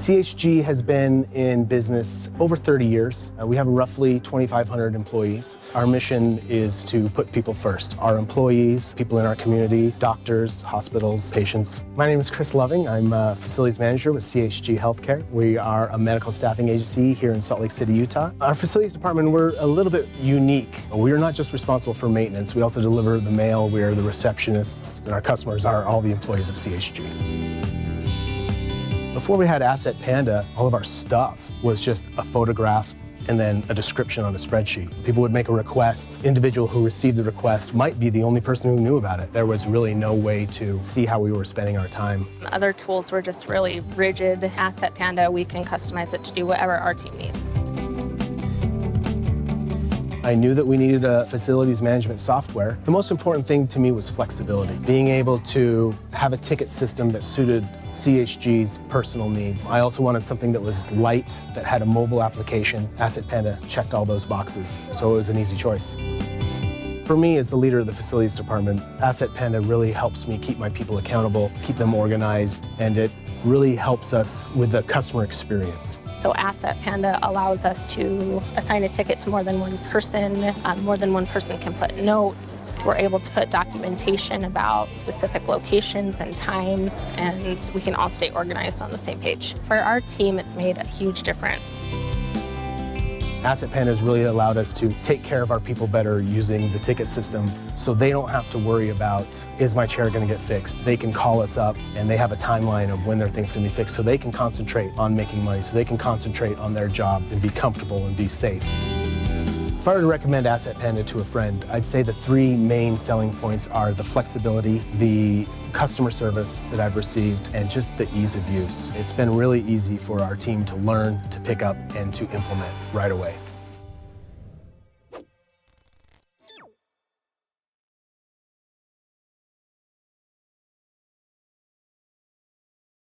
CHG has been in business over 30 years. We have roughly 2,500 employees. Our mission is to put people first. Our employees, people in our community, doctors, hospitals, patients. My name is Chris Loving. I'm a facilities manager with CHG Healthcare. We are a medical staffing agency here in Salt Lake City, Utah. Our facilities department, we're a little bit unique. We are not just responsible for maintenance. We also deliver the mail. We are the receptionists, and our customers are all the employees of CHG. Before we had Asset Panda, all of our stuff was just a photograph and then a description on a spreadsheet. People would make a request. The individual who received the request might be the only person who knew about it. There was really no way to see how we were spending our time. Other tools were just really rigid. Asset Panda, we can customize it to do whatever our team needs. I knew that we needed a facilities management software. The most important thing to me was flexibility. Being able to have a ticket system that suited CHG's personal needs. I also wanted something that was light, that had a mobile application. Asset Panda checked all those boxes, so it was an easy choice. For me, as the leader of the facilities department, Asset Panda really helps me keep my people accountable, keep them organized, and it really helps us with the customer experience. So Asset Panda allows us to assign a ticket to more than one person. More than one person can put notes. We're able to put documentation about specific locations and times, and we can all stay organized on the same page. For our team, it's made a huge difference. Asset Panda has really allowed us to take care of our people better using the ticket system, so they don't have to worry about, is my chair going to get fixed? They can call us up and they have a timeline of when their thing's going to be fixed, so they can concentrate on making money, so they can concentrate on their job and be comfortable and be safe. If I were to recommend Asset Panda to a friend, I'd say the three main selling points are the flexibility, the customer service that I've received, and just the ease of use. It's been really easy for our team to learn, to pick up, and to implement right away.